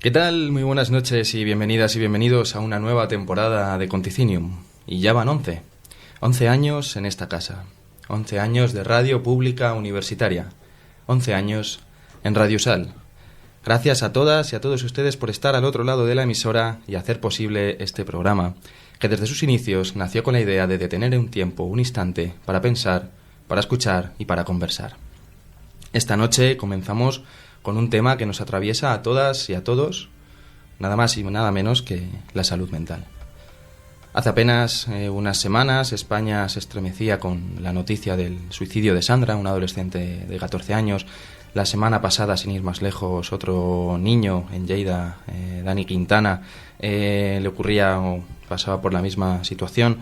¿Qué tal? Muy buenas noches y bienvenidas y bienvenidos a una nueva temporada de Conticinium. Y ya van 11. 11 años en esta casa. 11 años de radio pública universitaria. 11 años en Radio Sal. Gracias a todas y a todos ustedes por estar al otro lado de la emisora y hacer posible este programa, que desde sus inicios nació con la idea de detener un tiempo, un instante, para pensar, para escuchar y para conversar. Esta noche comenzamos con un tema que nos atraviesa a todas y a todos, nada más y nada menos que la salud mental. Hace apenas unas semanas España se estremecía con la noticia del suicidio de Sandra, una adolescente de 14 años. La semana pasada, sin ir más lejos, otro niño en Lleida, Dani Quintana, le ocurría o pasaba por la misma situación.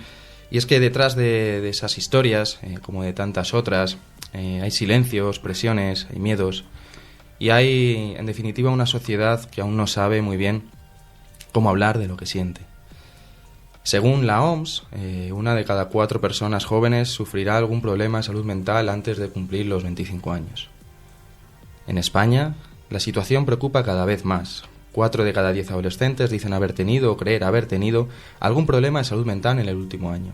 Y es que detrás de esas historias, como de tantas otras, hay silencios, presiones, hay miedos. Y hay, en definitiva, una sociedad que aún no sabe muy bien cómo hablar de lo que siente. Según la OMS, 1 de cada 4 personas jóvenes sufrirá algún problema de salud mental antes de cumplir los 25 años. En España, la situación preocupa cada vez más. 4 de cada 10 adolescentes dicen haber tenido o creer haber tenido algún problema de salud mental en el último año.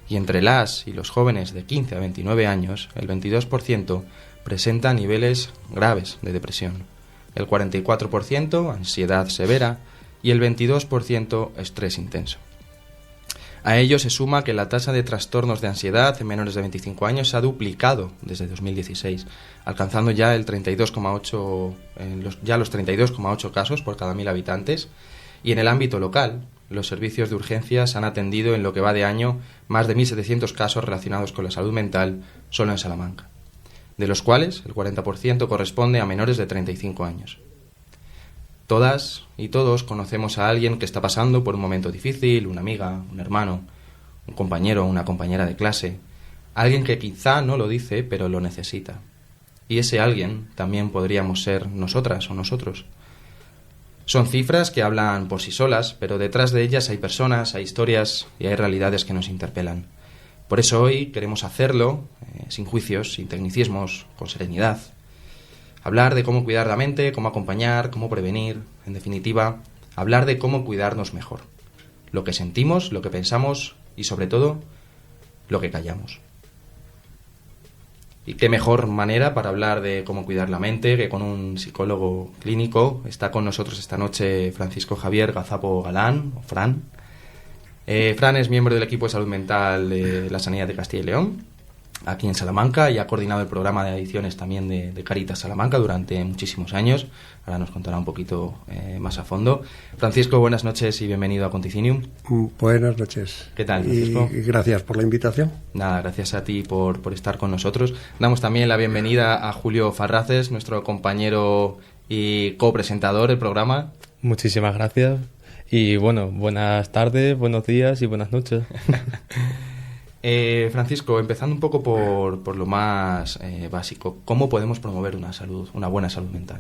Y entre las y los jóvenes de 15 a 29 años, el 22% presenta niveles graves de depresión, el 44% ansiedad severa y el 22% estrés intenso. A ello se suma que la tasa de trastornos de ansiedad en menores de 25 años se ha duplicado desde 2016, alcanzando ya el 32,8 los 32,8 casos por cada 1.000 habitantes, y en el ámbito local los servicios de urgencias han atendido en lo que va de año más de 1.700 casos relacionados con la salud mental solo en Salamanca, de los cuales el 40% corresponde a menores de 35 años. Todas y todos conocemos a alguien que está pasando por un momento difícil, una amiga, un hermano, un compañero o una compañera de clase, alguien que quizá no lo dice, pero lo necesita. Y ese alguien también podríamos ser nosotras o nosotros. Son cifras que hablan por sí solas, pero detrás de ellas hay personas, hay historias y hay realidades que nos interpelan. Por eso hoy queremos hacerlo sin juicios, sin tecnicismos, con serenidad. Hablar de cómo cuidar la mente, cómo acompañar, cómo prevenir, en definitiva, hablar de cómo cuidarnos mejor. Lo que sentimos, lo que pensamos y, sobre todo, lo que callamos. Y qué mejor manera para hablar de cómo cuidar la mente que con un psicólogo clínico. Está con nosotros esta noche Francisco Javier Gazapo Galán, o Fran. Fran es miembro del equipo de salud mental de la Sanidad de Castilla y León, aquí en Salamanca, y ha coordinado el programa de adicciones también de Caritas Salamanca durante muchísimos años. Ahora nos contará un poquito más a fondo. Francisco, buenas noches y bienvenido a Conticinium. Buenas noches. ¿Qué tal, Francisco? Y gracias por la invitación. Nada, gracias a ti por estar con nosotros. Damos también la bienvenida a Julio Farraces, nuestro compañero y copresentador del programa. Muchísimas gracias. Y bueno, buenas tardes, buenos días y buenas noches. Francisco, empezando un poco por lo más básico, ¿cómo podemos promover una buena salud mental?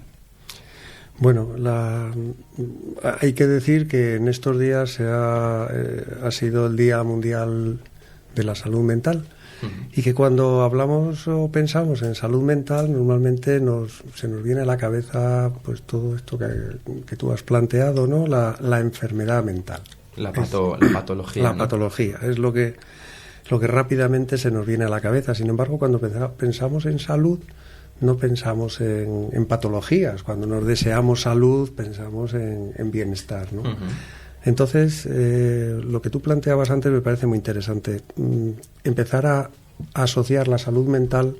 Bueno, hay que decir que en estos días ha sido el Día Mundial de la Salud Mental. Y que cuando hablamos o pensamos en salud mental, normalmente se nos viene a la cabeza pues todo esto que tú has planteado, ¿no? La enfermedad mental. La patología. La ¿no? patología es lo que rápidamente se nos viene a la cabeza. Sin embargo, cuando pensamos en salud, no pensamos en patologías. Cuando nos deseamos salud, pensamos en bienestar, ¿no? Entonces, lo que tú planteabas antes me parece muy interesante. Empezar a asociar la salud mental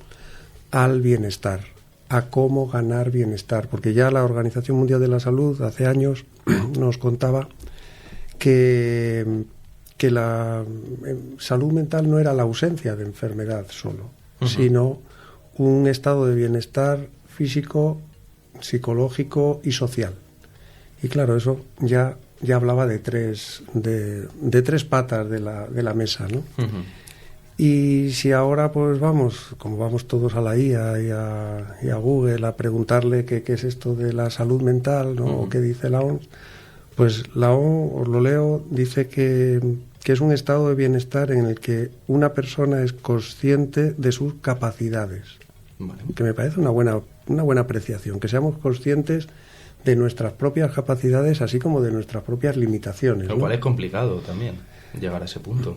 al bienestar, a cómo ganar bienestar. Porque ya la Organización Mundial de la Salud hace años nos contaba que la salud mental no era la ausencia de enfermedad solo, sino un estado de bienestar físico, psicológico y social. Y claro, eso ya hablaba de tres patas de la mesa, ¿no? Y si ahora pues vamos todos a la IA y a Google a preguntarle qué es esto de la salud mental, ¿no? O qué dice la OMS, pues la OMS, os lo leo, dice que es un estado de bienestar en el que una persona es consciente de sus capacidades. Vale. Que me parece una buena apreciación, que seamos conscientes de nuestras propias capacidades, así como de nuestras propias limitaciones. Lo cual es complicado también, llegar a ese punto.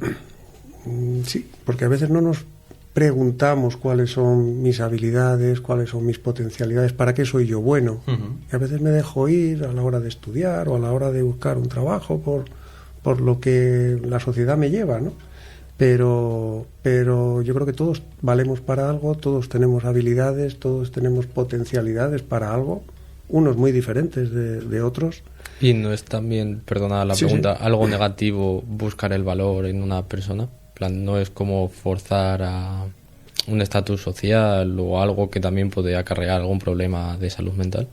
Sí, porque a veces no nos preguntamos cuáles son mis habilidades, cuáles son mis potencialidades, para qué soy yo bueno. Y a veces me dejo ir a la hora de estudiar o a la hora de buscar un trabajo por lo que la sociedad me lleva, ¿no? Pero yo creo que todos valemos para algo, todos tenemos habilidades, todos tenemos potencialidades para algo, unos muy diferentes de otros. ¿Y no es también, perdona la pregunta, algo negativo buscar el valor en una persona? En plan, ¿no es como forzar a un estatus social o algo que también puede acarrear algún problema de salud mental?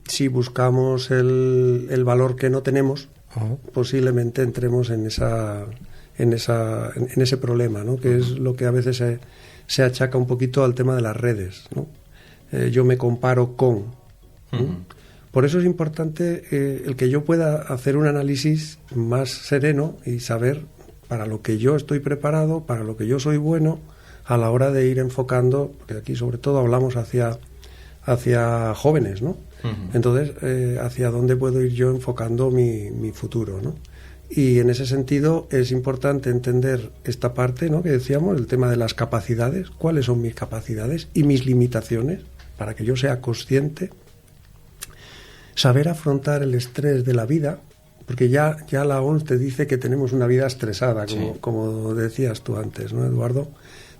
Si buscamos el valor que no tenemos, posiblemente entremos en ese problema, ¿no? Que es lo que a veces se achaca un poquito al tema de las redes, ¿no? Yo me comparo con, ¿no? Por eso es importante el que yo pueda hacer un análisis más sereno y saber para lo que yo estoy preparado, para lo que yo soy bueno, a la hora de ir enfocando, porque aquí sobre todo hablamos hacia jóvenes, ¿no? Entonces, hacia dónde puedo ir yo enfocando mi futuro, ¿no? Y en ese sentido es importante entender esta parte, ¿no?, que decíamos, el tema de las capacidades, cuáles son mis capacidades y mis limitaciones, para que yo sea consciente, saber afrontar el estrés de la vida, porque ya la OMS te dice que tenemos una vida estresada, como decías tú antes, ¿no, Eduardo?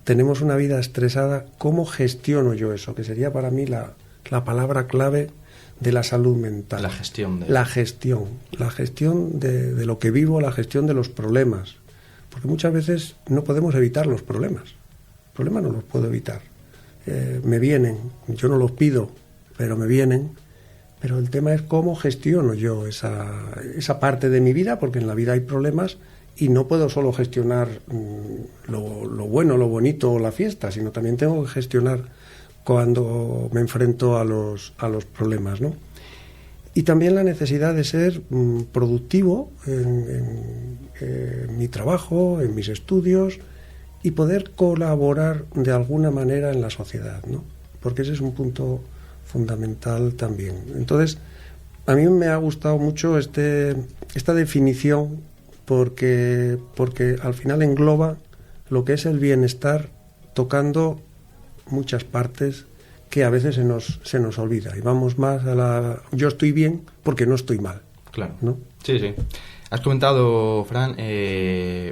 Tenemos una vida estresada. ¿Cómo gestiono yo eso? Que sería para mí la palabra clave de la salud mental. La gestión. La gestión de lo que vivo, la gestión de los problemas. Porque muchas veces no podemos evitar los problemas. Los problemas no los puedo evitar. Me vienen, yo no los pido, pero me vienen. Pero el tema es cómo gestiono yo esa parte de mi vida, porque en la vida hay problemas y no puedo solo gestionar lo bueno, lo bonito o la fiesta, sino también tengo que gestionar cuando me enfrento a los problemas, ¿no? Y también la necesidad de ser productivo en mi trabajo, en mis estudios, y poder colaborar de alguna manera en la sociedad, ¿no? Porque ese es un punto fundamental también. Entonces, a mí me ha gustado mucho esta definición porque al final engloba lo que es el bienestar, tocando muchas partes que a veces se nos olvida, y vamos más a yo estoy bien porque no estoy mal. Claro, ¿no? Sí. Has comentado, Fran,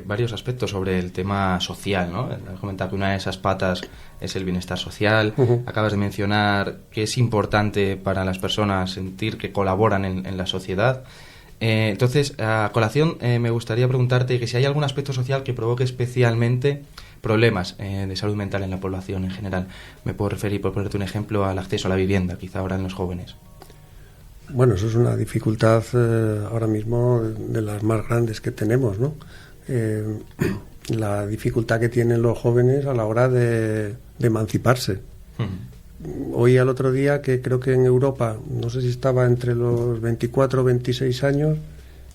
varios aspectos sobre el tema social, ¿no? Has comentado que una de esas patas es el bienestar social. Acabas de mencionar que es importante para las personas sentir que colaboran en la sociedad. Entonces, a colación, me gustaría preguntarte que si hay algún aspecto social que provoque especialmente problemas de salud mental en la población en general. Me puedo referir, por ponerte un ejemplo, al acceso a la vivienda, quizá ahora en los jóvenes. Bueno, eso es una dificultad ahora mismo de las más grandes que tenemos, ¿no? La dificultad que tienen los jóvenes a la hora de emanciparse. Oí al otro día que creo que en Europa, no sé si estaba entre los 24 o 26 años,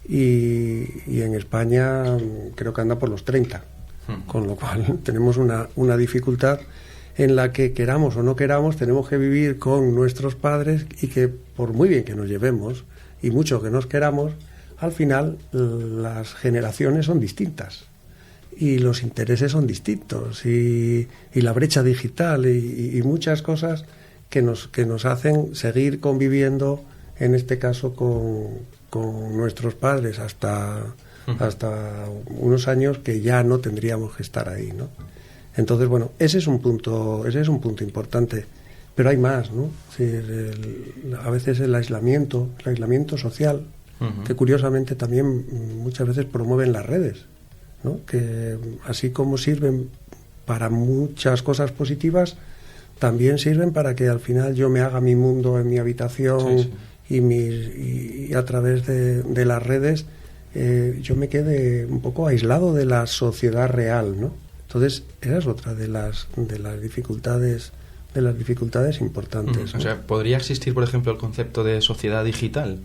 y en España creo que anda por los 30. Con lo cual tenemos una dificultad en la que, queramos o no queramos, tenemos que vivir con nuestros padres, y que por muy bien que nos llevemos y mucho que nos queramos, al final las generaciones son distintas y los intereses son distintos, y la brecha digital y muchas cosas que nos hacen seguir conviviendo, en este caso con nuestros padres hasta unos años que ya no tendríamos que estar ahí, ¿no? Entonces, bueno, ese es un punto importante, pero hay más, ¿no? Sí, a veces el aislamiento social, que curiosamente también muchas veces promueven las redes, ¿no? Que así como sirven para muchas cosas positivas, también sirven para que al final yo me haga mi mundo en mi habitación, y a través de las redes yo me quede un poco aislado de la sociedad real, ¿no? Entonces, esa es otra de las dificultades importantes, ¿no? O sea, ¿podría existir, por ejemplo, el concepto de sociedad digital?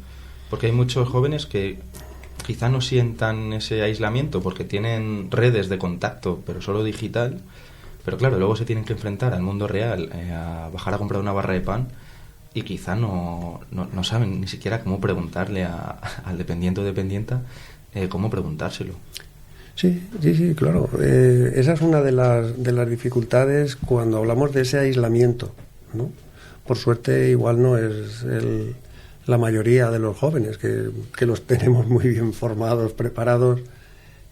Porque hay muchos jóvenes que quizá no sientan ese aislamiento porque tienen redes de contacto, pero solo digital. Pero claro, luego se tienen que enfrentar al mundo real, a bajar a comprar una barra de pan. y quizá no saben ni siquiera cómo preguntarle al dependiente o dependienta cómo preguntárselo. Sí, claro. Esa es una de las dificultades cuando hablamos de ese aislamiento, ¿no? Por suerte igual no es la mayoría de los jóvenes, que los tenemos muy bien formados, preparados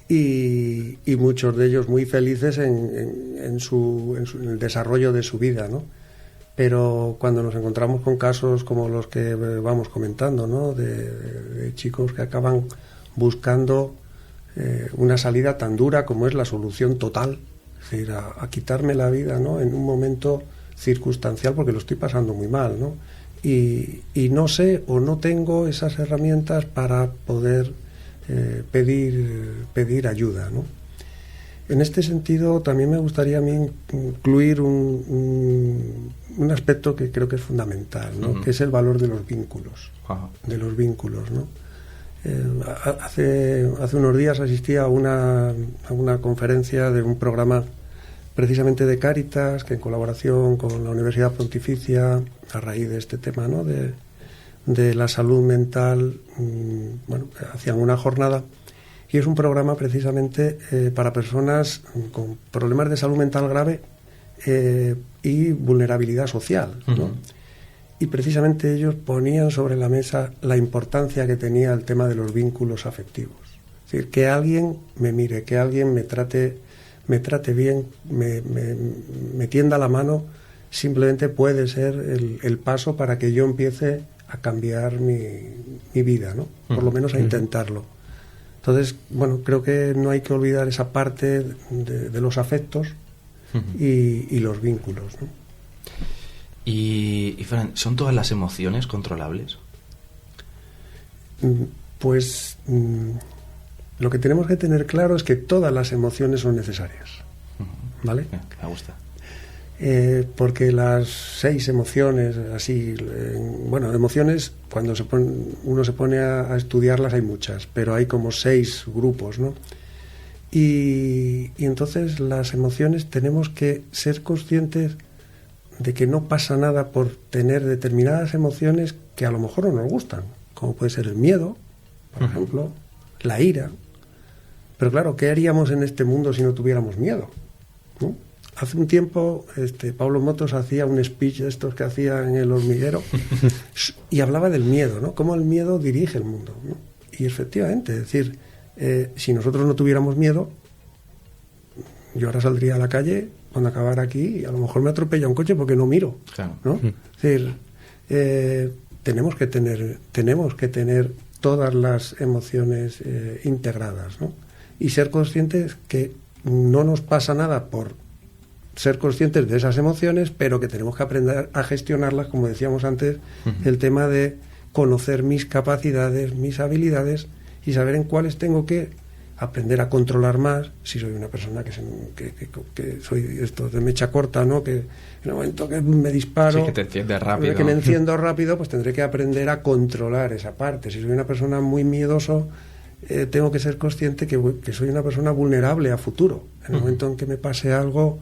y muchos de ellos muy felices en el desarrollo de su vida, ¿no? Pero cuando nos encontramos con casos como los que vamos comentando, ¿no? De chicos que acaban buscando una salida tan dura como es la solución total, es decir, a quitarme la vida, ¿no? En un momento circunstancial porque lo estoy pasando muy mal, ¿no? Y no sé o no tengo esas herramientas para poder pedir ayuda, ¿no? En este sentido también me gustaría a mí incluir un aspecto que creo que es fundamental, ¿no? Uh-huh. Que es el valor de los vínculos, uh-huh. De los vínculos, ¿no? Hace unos días asistí a una conferencia de un programa precisamente de Cáritas, que en colaboración con la Universidad Pontificia, a raíz de este tema, ¿no? de la salud mental, hacían una jornada, y es un programa precisamente para personas con problemas de salud mental grave y vulnerabilidad social, ¿no? Uh-huh. Y precisamente ellos ponían sobre la mesa la importancia que tenía el tema de los vínculos afectivos. Es decir, que alguien me mire, que alguien me trate bien, me tienda la mano, simplemente puede ser el paso para que yo empiece a cambiar mi vida, ¿no? Por lo menos a intentarlo. Entonces, creo que no hay que olvidar esa parte de los afectos y los vínculos, ¿no? Y Fran, ¿son todas las emociones controlables? Pues lo que tenemos que tener claro es que todas las emociones son necesarias, ¿vale? Me gusta. Porque las 6 emociones, así, emociones, cuando uno se pone a estudiarlas hay muchas, pero hay como 6 grupos, ¿no? Y entonces las emociones tenemos que ser conscientes de que no pasa nada por tener determinadas emociones que a lo mejor no nos gustan, como puede ser el miedo, por ejemplo, la ira. Pero claro, ¿qué haríamos en este mundo si no tuviéramos miedo? ¿No? Hace un tiempo Pablo Motos hacía un speech de estos que hacía en El Hormiguero y hablaba del miedo, ¿no? Cómo el miedo dirige el mundo, ¿no? Y efectivamente, es decir, si nosotros no tuviéramos miedo, yo ahora saldría a la calle cuando acabara aquí y a lo mejor me atropella un coche porque no miro, claro, ¿no? Es decir, tenemos que tener todas las emociones integradas, ¿no? Y ser conscientes que no nos pasa nada por ser conscientes de esas emociones, pero que tenemos que aprender a gestionarlas, como decíamos antes, el tema de conocer mis capacidades, mis habilidades y saber en cuáles tengo que aprender a controlar más. Si soy una persona que soy esto de mecha corta, ¿no? Que en el momento que me disparo, sí, que te enciendes rápido, que me enciendo rápido, pues tendré que aprender a controlar esa parte. Si soy una persona muy miedoso, tengo que ser consciente que soy una persona vulnerable a futuro. En el momento en que me pase algo,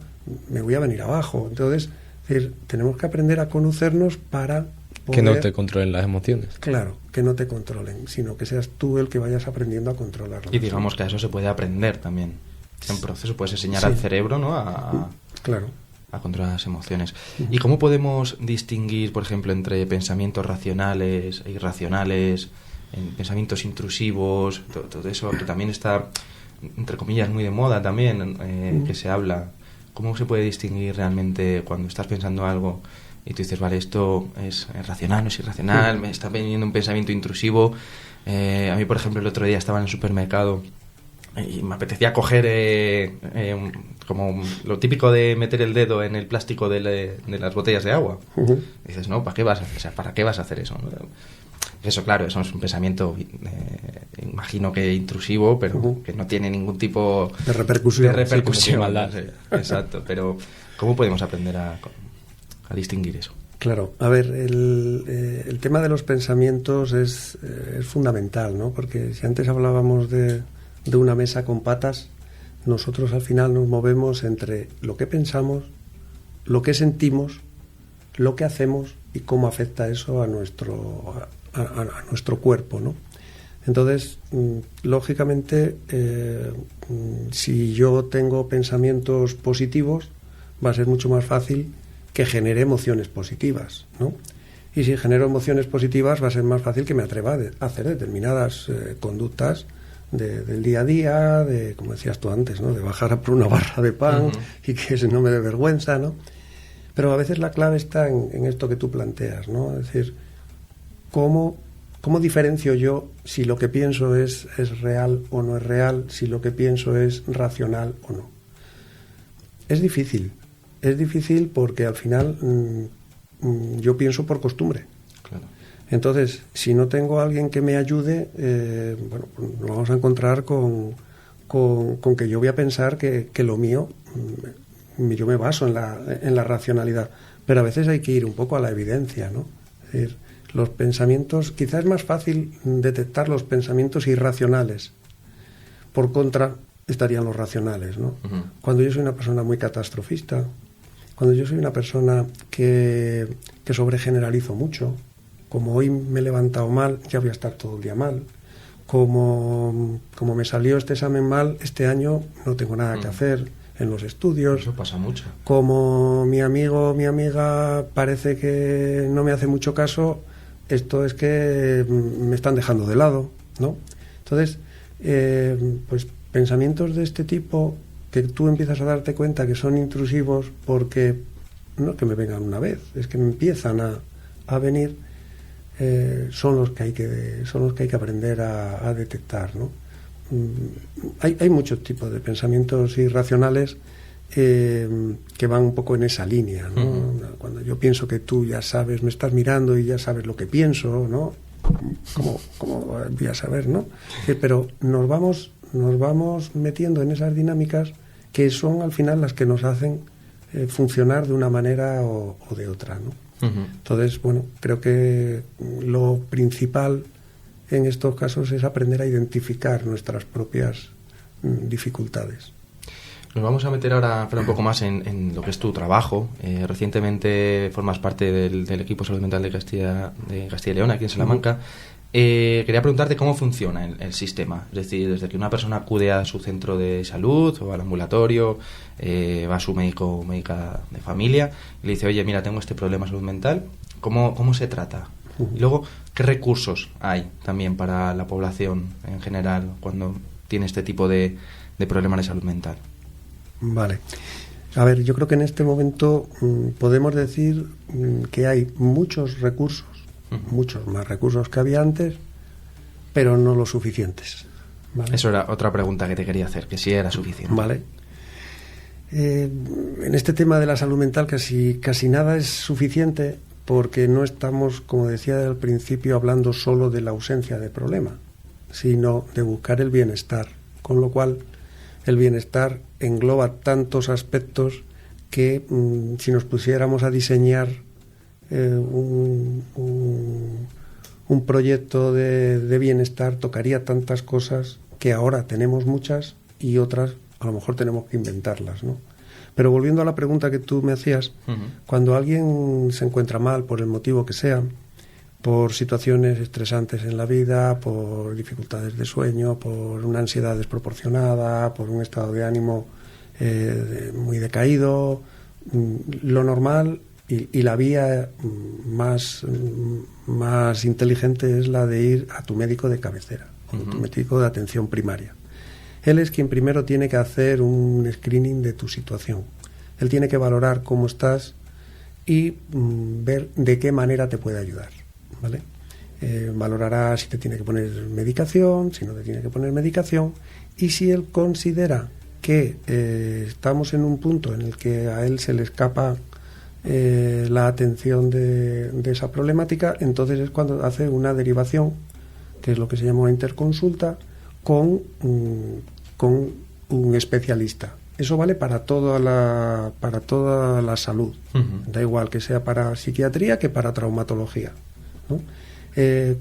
me voy a venir abajo. Entonces, es decir, tenemos que aprender a conocernos para poder, que no te controlen las emociones. Claro, que no te controlen, sino que seas tú el que vayas aprendiendo a controlarlo. Y digamos que a eso se puede aprender también. En proceso puedes enseñar al cerebro, ¿no? Claro. A controlar las emociones. ¿Y cómo podemos distinguir, por ejemplo, entre pensamientos racionales e irracionales, pensamientos intrusivos, todo eso que también está, entre comillas, muy de moda también, que se habla? ¿Cómo se puede distinguir realmente cuando estás pensando algo y tú dices, vale, esto es racional, no es irracional, me está viniendo un pensamiento intrusivo? A mí, por ejemplo, el otro día estaba en el supermercado y me apetecía coger como lo típico de meter el dedo en el plástico de las botellas de agua. Y dices, no, ¿para qué vas a hacer eso? Eso, claro, eso es un pensamiento, imagino que intrusivo, pero que no tiene ningún tipo de repercusión. Sí, maldad. Sí, exacto, pero ¿cómo podemos aprender a distinguir eso? Claro, a ver, el tema de los pensamientos es fundamental, ¿no? Porque si antes hablábamos de una mesa con patas, nosotros al final nos movemos entre lo que pensamos, lo que sentimos, lo que hacemos y cómo afecta eso a nuestro cuerpo, ¿no? Entonces, lógicamente, si yo tengo pensamientos positivos, va a ser mucho más fácil que genere emociones positivas, ¿no? Y si genero emociones positivas, va a ser más fácil que me atreva a hacer determinadas conductas del día a día, de, como decías tú antes, ¿no? De bajar a por una barra de pan y que eso no me dé vergüenza, ¿no? Pero a veces la clave está en esto que tú planteas, ¿no? Es decir, ¿cómo diferencio yo si lo que pienso es real o no es real, si lo que pienso es racional o no? Es difícil porque al final yo pienso por costumbre. Claro. Entonces, si no tengo a alguien que me ayude, nos vamos a encontrar con que yo voy a pensar que lo mío, yo me baso en la racionalidad. Pero a veces hay que ir un poco a la evidencia, ¿no? Es decir, los pensamientos, quizás es más fácil detectar los pensamientos irracionales. Por contra, estarían los racionales, ¿no? Uh-huh. Cuando yo soy una persona muy catastrofista, cuando yo soy una persona que sobregeneralizo mucho, como hoy me he levantado mal, ya voy a estar todo el día mal. Como me salió este examen mal, este año no tengo nada que hacer en los estudios. Eso pasa mucho. Como mi amigo o mi amiga parece que no me hace mucho caso, esto es que me están dejando de lado, ¿no? Entonces, pues pensamientos de este tipo que tú empiezas a darte cuenta que son intrusivos porque no que me vengan una vez, es que me empiezan a venir, son los que hay que aprender a detectar, ¿no? Hay muchos tipos de pensamientos irracionales que van un poco en esa línea, ¿no? Uh-huh. Cuando yo pienso que tú ya sabes, me estás mirando y ya sabes lo que pienso, ¿no? ¿Cómo voy a saber, no? Pero nos vamos metiendo en esas dinámicas que son al final las que nos hacen funcionar de una manera o de otra, ¿no? Uh-huh. Entonces, bueno, creo que lo principal en estos casos es aprender a identificar nuestras propias dificultades. Nos vamos a meter ahora un poco más en lo que es tu trabajo. Recientemente formas parte del equipo Salud Mental de Castilla y León, aquí en Salamanca. Quería preguntarte cómo funciona el sistema. Es decir, desde que una persona acude a su centro de salud o al ambulatorio, va a su médico o médica de familia y le dice, oye, mira, tengo este problema de salud mental, ¿cómo se trata? Y luego, ¿qué recursos hay también para la población en general cuando tiene este tipo de problemas de salud mental? Vale. A ver, yo creo que en este momento podemos decir que hay muchos recursos, muchos más recursos que había antes, pero no los suficientes, ¿vale? Eso era otra pregunta que te quería hacer, que si era suficiente. Vale. En este tema de la salud mental casi nada es suficiente, porque no estamos, como decía al principio, hablando solo de la ausencia de problema, sino de buscar el bienestar, con lo cual el bienestar engloba tantos aspectos que si nos pusiéramos a diseñar un proyecto de bienestar, tocaría tantas cosas que ahora tenemos muchas y otras a lo mejor tenemos que inventarlas, ¿no? Pero volviendo a la pregunta que tú me hacías, cuando alguien se encuentra mal por el motivo que sea, por situaciones estresantes en la vida, por dificultades de sueño, por una ansiedad desproporcionada, por un estado de ánimo muy decaído, lo normal y la vía más inteligente es la de ir a tu médico de cabecera, a tu médico de atención primaria. Él es quien primero tiene que hacer un screening de tu situación. Él tiene que valorar cómo estás y ver de qué manera te puede ayudar, ¿vale? Valorará si te tiene que poner medicación, si no te tiene que poner medicación, y si él considera que estamos en un punto en el que a él se le escapa la atención de esa problemática, entonces es cuando hace una derivación, que es lo que se llama una interconsulta, con un especialista. Eso vale para toda la salud. Da igual que sea para psiquiatría que para traumatología, ¿no?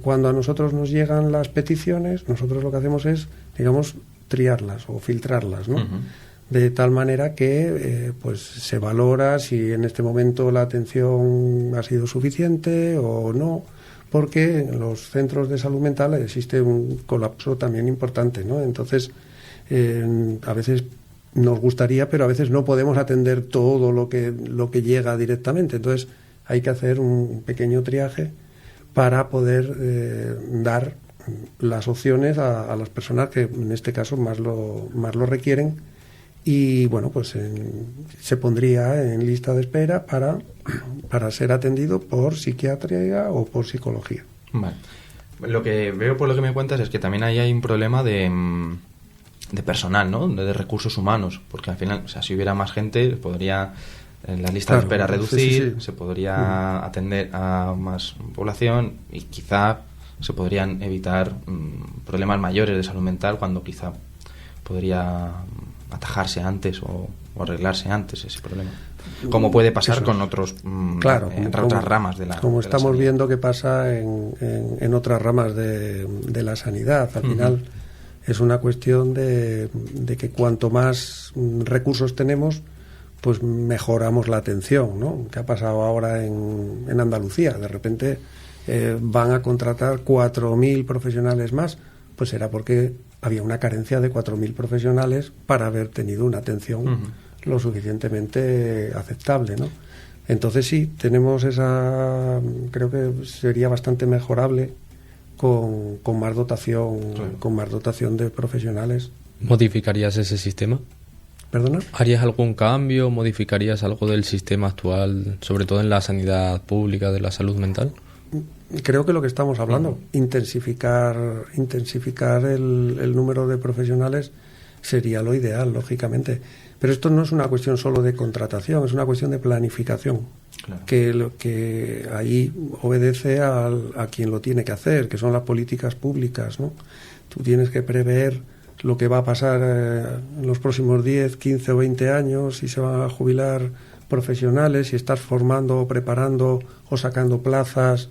Cuando a nosotros nos llegan las peticiones, nosotros lo que hacemos es, digamos, triarlas o filtrarlas, ¿no? de tal manera que pues se valora si en este momento la atención ha sido suficiente o no, porque en los centros de salud mental existe un colapso también importante, ¿no? Entonces, a veces nos gustaría, pero a veces no podemos atender todo lo que llega directamente. Entonces, hay que hacer un pequeño triaje para poder dar las opciones a las personas que en este caso más lo requieren. Y bueno, pues se pondría en lista de espera para ser atendido por psiquiatría o por psicología. Vale. Lo que veo por lo que me cuentas es que también ahí hay un problema de personal, ¿no? De recursos humanos, porque al final, o sea, si hubiera más gente, podría la lista de espera reducir, se podría atender a más población y quizá se podrían evitar problemas mayores de salud mental cuando quizá podría atajarse antes o arreglarse antes ese problema, como puede pasar con otras ramas de la como estamos sanidad. viendo que pasa en otras ramas de la sanidad. Al final es una cuestión de que cuanto más recursos tenemos, pues mejoramos la atención, ¿no? ¿Qué ha pasado ahora en Andalucía? De repente van a contratar 4.000 profesionales más, pues era porque había una carencia de 4.000 profesionales para haber tenido una atención lo suficientemente aceptable, ¿no? Entonces sí, tenemos creo que sería bastante mejorable con más dotación, con más dotación de profesionales. ¿Modificarías ese sistema? ¿Perdona? ¿Harías algún cambio? ¿Modificarías algo del sistema actual, sobre todo en la sanidad pública de la salud mental? Creo que lo que estamos hablando, intensificar el número de profesionales sería lo ideal, lógicamente. Pero esto no es una cuestión solo de contratación, es una cuestión de planificación. Claro. Que ahí obedece a quien lo tiene que hacer, que son las políticas públicas, ¿no? Tú tienes que prever lo que va a pasar en los próximos 10, 15 o 20 años, si se van a jubilar profesionales, si estás formando o preparando o sacando plazas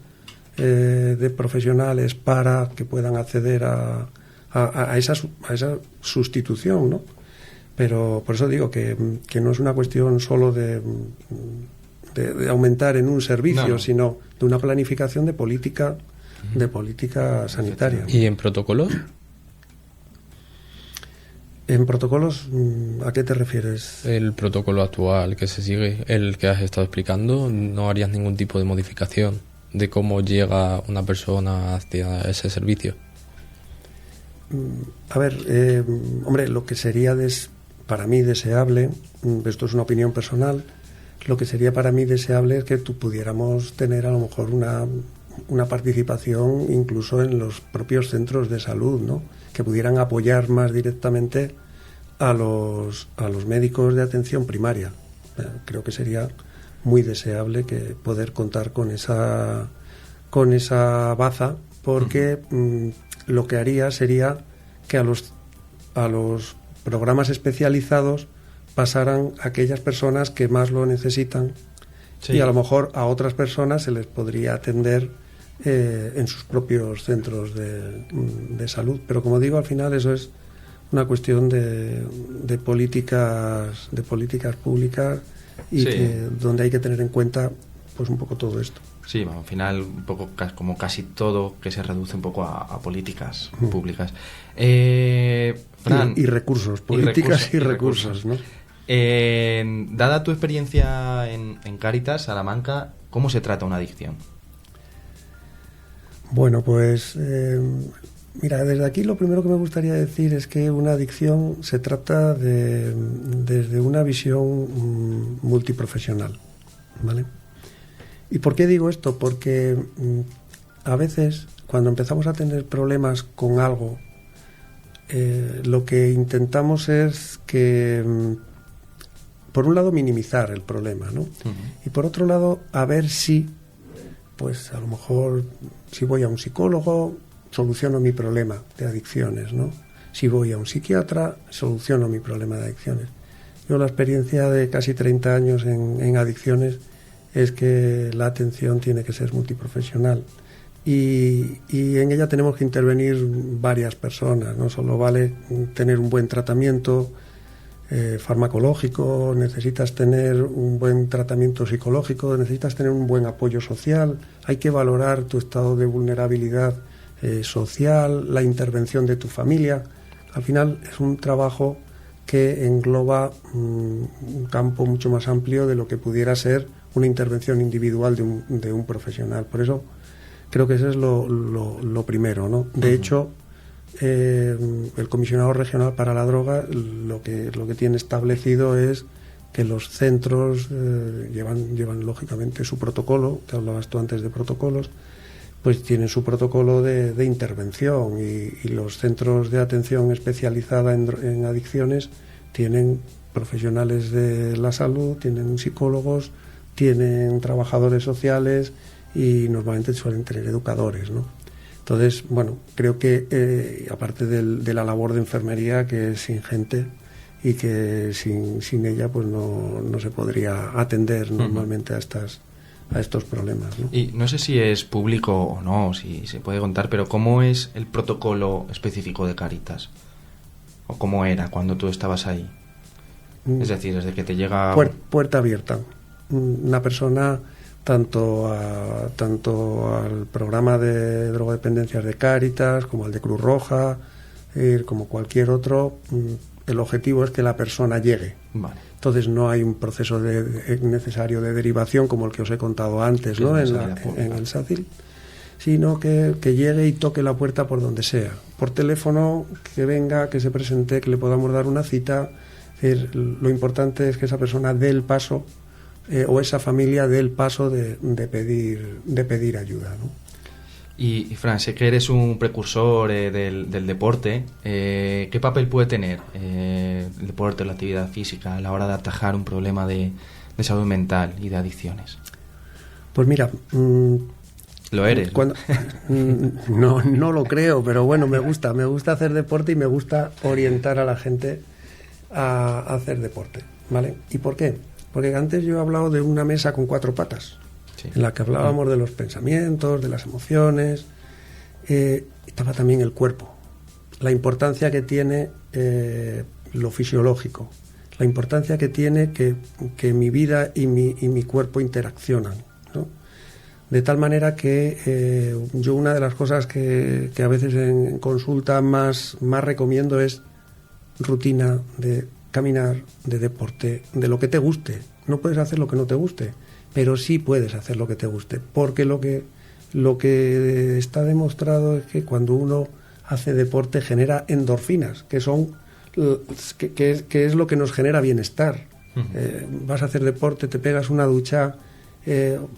de profesionales para que puedan acceder a esa sustitución, ¿no? Pero por eso digo que no es una cuestión solo de aumentar en un servicio, sino de una planificación de política sanitaria. ¿Y en protocolos? ¿En protocolos a qué te refieres? El protocolo actual que se sigue, el que has estado explicando, ¿no harías ningún tipo de modificación de cómo llega una persona hacia ese servicio? A ver, hombre, lo que sería para mí deseable, esto es una opinión personal, lo que sería para mí deseable es que pudiéramos tener a lo mejor una participación incluso en los propios centros de salud, ¿no? Que pudieran apoyar más directamente a los médicos de atención primaria. Creo que sería muy deseable que poder contar con esa baza, porque lo que haría sería que a los programas especializados pasaran aquellas personas que más lo necesitan, y a lo mejor a otras personas se les podría atender en sus propios centros de salud. Pero como digo, al final eso es una cuestión de políticas públicas y donde hay que tener en cuenta pues un poco todo esto. Sí, al final un poco como casi todo que se reduce un poco a políticas públicas. Fran, y recursos, políticas y recursos, ¿no? Dada tu experiencia en Cáritas Salamanca, ¿cómo se trata una adicción? Bueno, pues mira, desde aquí lo primero que me gustaría decir es que una adicción se trata desde una visión multiprofesional, ¿vale? ¿Y por qué digo esto? Porque a veces cuando empezamos a tener problemas con algo, lo que intentamos es que, por un lado, minimizar el problema, ¿no? Y por otro lado, a ver si, pues a lo mejor, si voy a un psicólogo, soluciono mi problema de adicciones, ¿no? Si voy a un psiquiatra, soluciono mi problema de adicciones. Yo la experiencia de casi 30 años en adicciones es que la atención tiene que ser multiprofesional y en ella tenemos que intervenir varias personas. No solo vale tener un buen tratamiento farmacológico, necesitas tener un buen tratamiento psicológico, necesitas tener un buen apoyo social, hay que valorar tu estado de vulnerabilidad social, la intervención de tu familia. Al final es un trabajo que engloba un campo mucho más amplio de lo que pudiera ser una intervención individual de un profesional. Por eso creo que eso es lo primero, ¿no? De hecho, el comisionado regional para la droga lo que tiene establecido es que los centros llevan lógicamente su protocolo. Te hablabas tú antes de protocolos, pues tienen su protocolo de intervención, y los centros de atención especializada en adicciones tienen profesionales de la salud, tienen psicólogos, tienen trabajadores sociales y normalmente suelen tener educadores, ¿no? Entonces, bueno, creo que aparte de la labor de enfermería, que es ingente y que sin ella pues no se podría atender normalmente a estos problemas, ¿no? Y no sé si es público o no, si se puede contar, pero ¿cómo es el protocolo específico de Cáritas? ¿O cómo era cuando tú estabas ahí? Es decir, desde que te llega... Puerta abierta. Una persona, tanto al programa de drogodependencias de Cáritas, como al de Cruz Roja, como cualquier otro, el objetivo es que la persona llegue. Vale. Entonces no hay un proceso necesario de derivación como el que os he contado antes, ¿no? En el SACIL, sino que llegue y toque la puerta por donde sea, por teléfono, que venga, que se presente, que le podamos dar una cita. Lo importante es que esa persona dé el paso, o esa familia dé el paso de pedir ayuda, ¿no? Y Fran, sé que eres un precursor del deporte. ¿Qué papel puede tener el deporte o la actividad física a la hora de atajar un problema de salud mental y de adicciones? Pues mira... ¿Lo eres? No lo creo, pero bueno, me gusta hacer deporte y me gusta orientar a la gente a hacer deporte, ¿vale? ¿Y por qué? Porque antes yo he hablado de una mesa con 4 patas, sí, en la que hablábamos de los pensamientos, de las emociones, estaba también el cuerpo, la importancia que tiene lo fisiológico, la importancia que tiene que mi vida y mi cuerpo interaccionan, ¿no? De tal manera que yo una de las cosas que a veces en consulta más recomiendo es rutina de caminar, de deporte, de lo que te guste. No puedes hacer lo que no te guste, pero sí puedes hacer lo que te guste, porque lo que está demostrado es que cuando uno hace deporte genera endorfinas, que es lo que nos genera bienestar. Vas a hacer deporte, te pegas una ducha,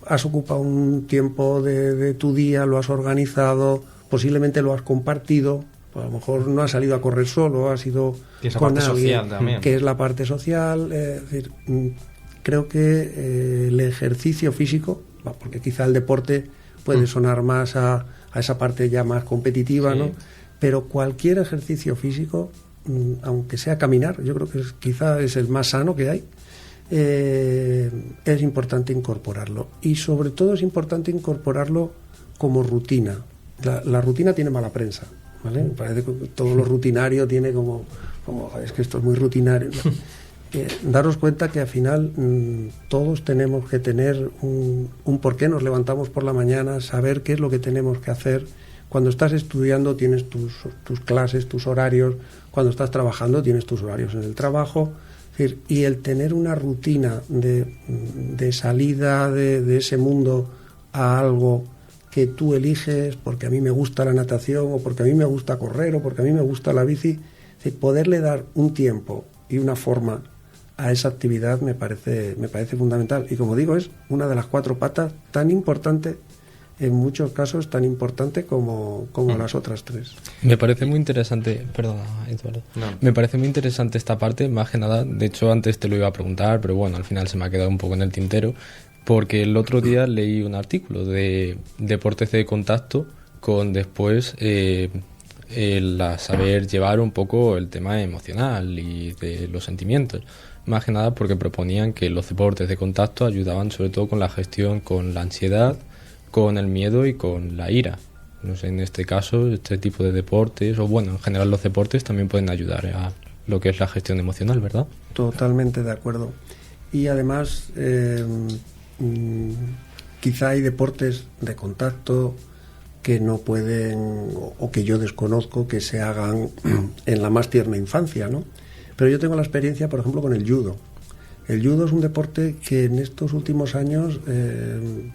has ocupado un tiempo de tu día, lo has organizado, posiblemente lo has compartido. A lo mejor no has salido a correr solo, has ido con alguien social también, que es la parte social. Es decir, creo que el ejercicio físico, porque quizá el deporte puede sonar más a esa parte ya más competitiva, sí, ¿no? Pero cualquier ejercicio físico, aunque sea caminar, yo creo que quizá es el más sano que hay. Es importante incorporarlo, y sobre todo es importante incorporarlo como rutina. La rutina tiene mala prensa, ¿vale? Parece que todo lo rutinario tiene como es que esto es muy rutinario. Daros cuenta que al final todos tenemos que tener un por qué nos levantamos por la mañana, saber qué es lo que tenemos que hacer. Cuando estás estudiando tienes tus clases, tus horarios. Cuando estás trabajando tienes tus horarios en el trabajo. Y el tener una rutina de salida de ese mundo a algo que tú eliges, porque a mí me gusta la natación, o porque a mí me gusta correr, o porque a mí me gusta la bici, poderle dar un tiempo y una forma a esa actividad me parece fundamental. Y como digo, es una de las 4 patas tan importante, en muchos casos tan importante como las otras 3. Me parece muy interesante, perdona, Eduardo. No. Me parece muy interesante esta parte, más que nada. De hecho, antes te lo iba a preguntar, pero bueno, al final se me ha quedado un poco en el tintero, porque el otro día leí un artículo de deportes de contacto con después el saber llevar un poco el tema emocional y de los sentimientos. Más que nada porque proponían que los deportes de contacto ayudaban sobre todo con la gestión, con la ansiedad, con el miedo y con la ira. No sé, en este caso, este tipo de deportes, o bueno, en general los deportes también pueden ayudar lo que es la gestión emocional, ¿verdad? Totalmente de acuerdo. Y además, quizá hay deportes de contacto que no pueden, o que yo desconozco, que se hagan en la más tierna infancia, ¿no? Pero yo tengo la experiencia, por ejemplo, con el judo. El judo es un deporte que en estos últimos años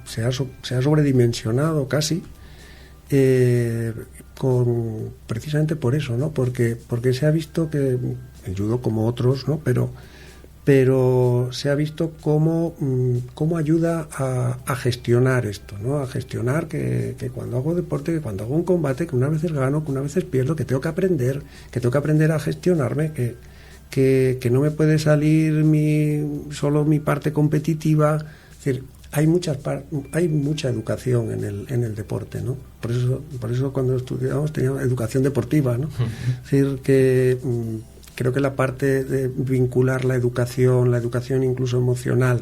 se ha sobredimensionado casi, precisamente por eso, ¿no? Porque se ha visto que el judo, como otros, ¿no? Pero se ha visto cómo ayuda a gestionar esto, ¿no? A gestionar que cuando hago deporte, que cuando hago un combate, que unas veces gano, que unas veces pierdo, que tengo que aprender a gestionarme, que no me puede salir solo mi parte competitiva. Es decir, hay mucha educación en el deporte, ¿no? Por eso cuando estudiamos teníamos educación deportiva, ¿no? Es decir, que creo que la parte de vincular la educación incluso emocional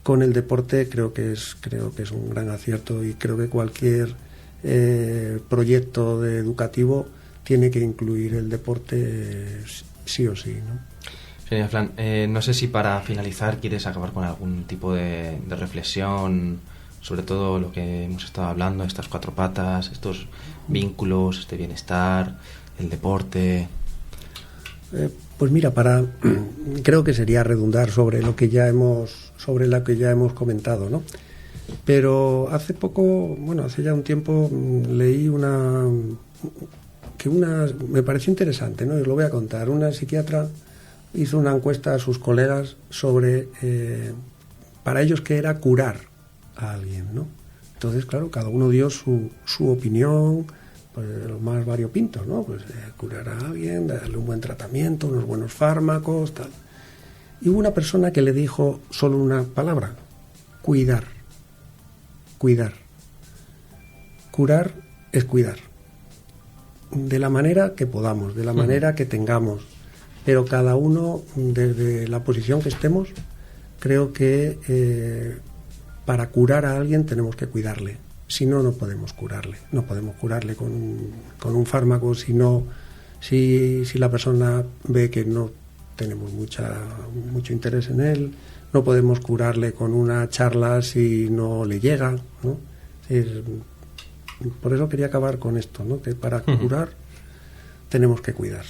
con el deporte, creo que es un gran acierto, y creo que cualquier proyecto educativo tiene que incluir el deporte sí o sí, ¿no? Genial, Fran. No sé si para finalizar quieres acabar con algún tipo de reflexión sobre todo lo que hemos estado hablando, estas cuatro patas, estos vínculos, este bienestar, el deporte. Pues mira, creo que sería redundar sobre lo que ya hemos comentado, ¿no? Pero hace ya un tiempo leí me pareció interesante, ¿no? Y os lo voy a contar. Una psiquiatra hizo una encuesta a sus colegas sobre para ellos qué era curar a alguien, ¿no? Entonces, claro, cada uno dio su opinión, pues, los más variopintos, ¿no? Pues curar a alguien, darle un buen tratamiento, unos buenos fármacos, tal. Y hubo una persona que le dijo solo una palabra: cuidar. Cuidar. Curar es cuidar. De la manera que podamos, de la manera que tengamos. Pero cada uno, desde la posición que estemos, creo que para curar a alguien tenemos que cuidarle. Si no, no podemos curarle. No podemos curarle con un fármaco, si la persona ve que no tenemos mucho interés en él. No podemos curarle con una charla si no le llega, ¿no? Por eso quería acabar con esto, ¿no? Que para curar tenemos que cuidar.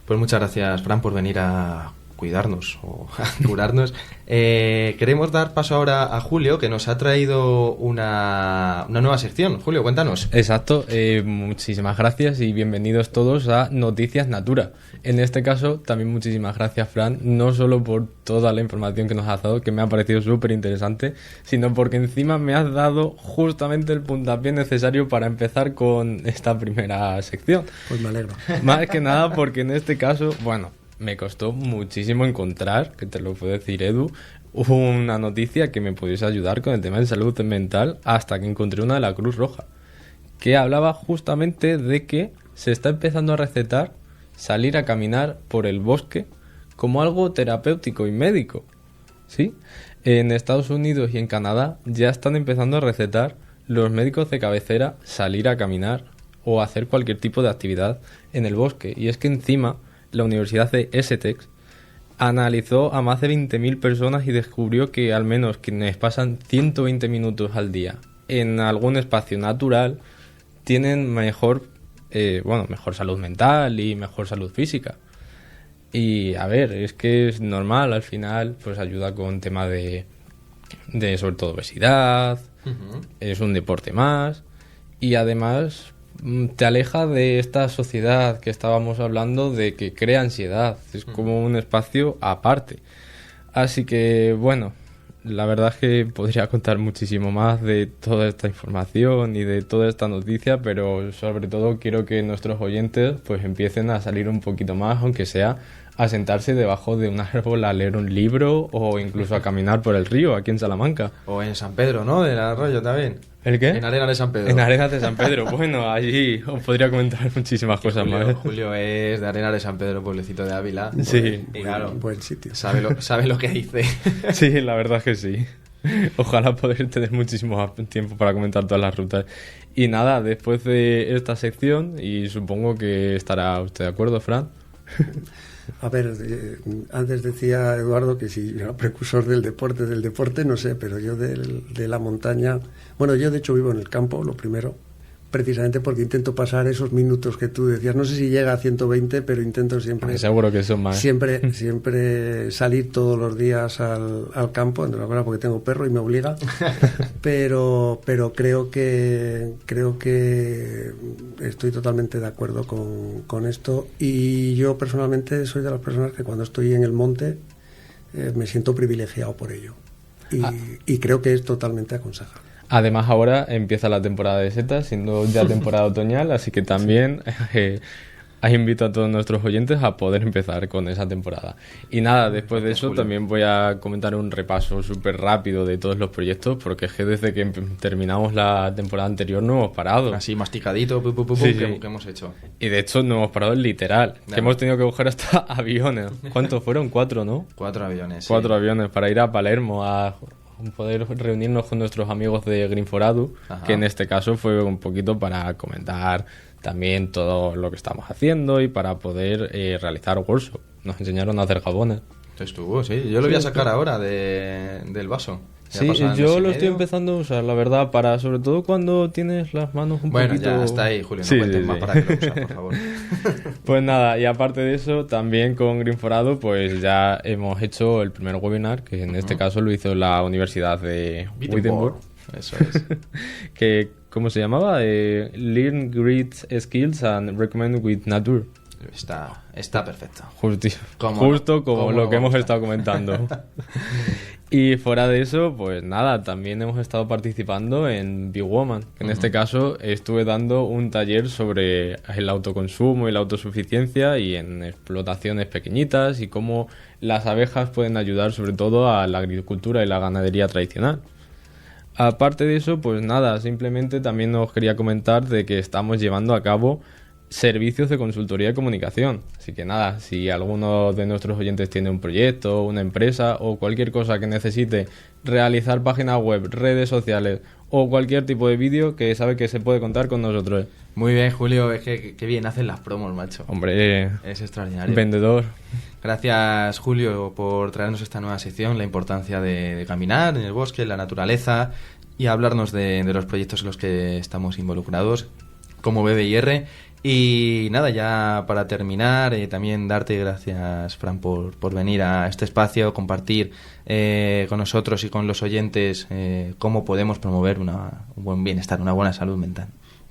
Pues muchas gracias, Fran, por venir a cuidarnos o a curarnos. Queremos dar paso ahora a Julio, que nos ha traído una nueva sección. Julio, cuéntanos. Exacto, muchísimas gracias y bienvenidos todos a Noticias Natura. En este caso, también muchísimas gracias, Fran, no solo por toda la información que nos has dado, que me ha parecido súper interesante, sino porque encima me has dado justamente el puntapié necesario para empezar con esta primera sección. Pues me alegro. Más que nada porque en este caso, me costó muchísimo encontrar, que te lo puedo decir, Edu, una noticia que me pudiese ayudar con el tema de salud mental, hasta que encontré una de la Cruz Roja, que hablaba justamente de que se está empezando a recetar salir a caminar por el bosque como algo terapéutico y médico, ¿sí? En Estados Unidos y en Canadá ya están empezando a recetar los médicos de cabecera salir a caminar o hacer cualquier tipo de actividad en el bosque. Y es que encima la Universidad de Essex analizó a más de 20.000 personas y descubrió que al menos quienes pasan 120 minutos al día en algún espacio natural tienen mejor salud mental y mejor salud física. Y a ver, es que es normal, al final pues ayuda con tema de sobre todo obesidad. Uh-huh. Es un deporte más y además te aleja de esta sociedad que estábamos hablando de que crea ansiedad. Es como un espacio aparte. Así que la verdad es que podría contar muchísimo más de toda esta información y de toda esta noticia, pero sobre todo quiero que nuestros oyentes pues empiecen a salir un poquito más, aunque sea a sentarse debajo de un árbol a leer un libro o incluso a caminar por el río aquí en Salamanca. O en San Pedro, ¿no? Del Arroyo también. ¿El qué? En Arenas de San Pedro. En Arenas de San Pedro. Allí os podría comentar muchísimas cosas más. Julio es de Arenas de San Pedro, pueblecito de Ávila. Sí. Y claro, buen sitio. Sabe lo que dice. Sí, la verdad es que sí. Ojalá poder tener muchísimo tiempo para comentar todas las rutas. Y nada, después de esta sección, y supongo que estará usted de acuerdo, Fran. A ver, antes decía Eduardo que si era precursor del deporte no sé, pero yo de la montaña... Bueno, yo de hecho vivo en el campo, lo primero, precisamente porque intento pasar esos minutos que tú decías. No sé si llega a 120, pero intento siempre... Seguro que son más. Siempre salir todos los días al campo, entre la verdad porque tengo perro y me obliga, pero creo que estoy totalmente de acuerdo con esto, y yo personalmente soy de las personas que cuando estoy en el monte me siento privilegiado por ello, y creo que es totalmente aconsejable. Además, ahora empieza la temporada de setas, siendo ya temporada otoñal, así que también invito a todos nuestros oyentes a poder empezar con esa temporada. Y nada, después de eso también voy a comentar un repaso súper rápido de todos los proyectos, porque es que desde que terminamos la temporada anterior no hemos parado. Así masticadito, sí. que hemos hecho. Y de hecho no hemos parado literal, que hemos tenido que coger hasta aviones. ¿Cuántos fueron? 4, ¿no? 4 aviones. 4 aviones para ir a Palermo a poder reunirnos con nuestros amigos de Greenforadu, que en este caso fue un poquito para comentar también todo lo que estamos haciendo y para poder realizar workshop. Nos enseñaron a hacer jabones. Estuvo, sí. Yo lo voy a sacar ahora del vaso. Sí, yo lo estoy empezando a usar, la verdad, para sobre todo cuando tienes las manos un poquito... Bueno, ya está ahí, Julio, no cuentes más para que lo uses, por favor. Pues nada, y aparte de eso, también con Greenforadu, pues ya hemos hecho el primer webinar, que en este caso lo hizo la Universidad de Wittenberg. Eso es. Que, ¿cómo se llamaba? Learn Great Skills and Recommend with Nature. Está perfecto. Justo como lo que hemos estado comentando. Y fuera de eso, pues nada, también hemos estado participando en Big Woman, que en este caso estuve dando un taller sobre el autoconsumo y la autosuficiencia y en explotaciones pequeñitas y cómo las abejas pueden ayudar sobre todo a la agricultura y la ganadería tradicional. Aparte de eso, pues nada, simplemente también os quería comentar de que estamos llevando a cabo servicios de consultoría y comunicación. Así que nada, si alguno de nuestros oyentes tiene un proyecto, una empresa o cualquier cosa que necesite realizar páginas web, redes sociales o cualquier tipo de vídeo, que sabe que se puede contar con nosotros. Muy bien, Julio, es que qué bien hacen las promos, macho. Hombre, es extraordinario. Vendedor. Gracias, Julio, por traernos esta nueva sección, la importancia de caminar en el bosque, en la naturaleza, y hablarnos de los proyectos en los que estamos involucrados como BBIR. Y nada, ya para terminar, también darte gracias, Fran, por venir a este espacio, compartir con nosotros y con los oyentes cómo podemos promover un buen bienestar, una buena salud mental.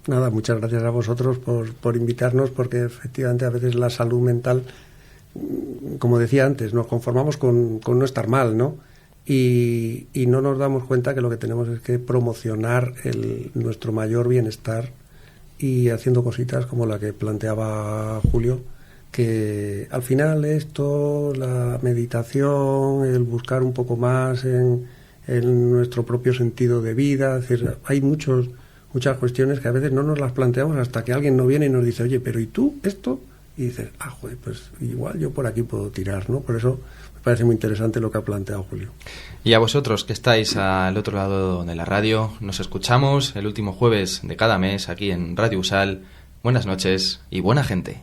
Nada, muchas gracias a vosotros por invitarnos, porque efectivamente a veces la salud mental, como decía antes, nos conformamos con no estar mal, ¿no? Y no nos damos cuenta que lo que tenemos es que promocionar nuestro mayor bienestar, y haciendo cositas como la que planteaba Julio, que al final esto, la meditación, el buscar un poco más en nuestro propio sentido de vida, es decir, hay muchas cuestiones que a veces no nos las planteamos hasta que alguien nos viene y nos dice, oye, pero ¿y tú esto? Y dices, joder, pues igual yo por aquí puedo tirar, ¿no? Por eso me parece muy interesante lo que ha planteado Julio. Y a vosotros que estáis al otro lado de la radio, nos escuchamos el último jueves de cada mes aquí en Radio Usal. Buenas noches y buena gente.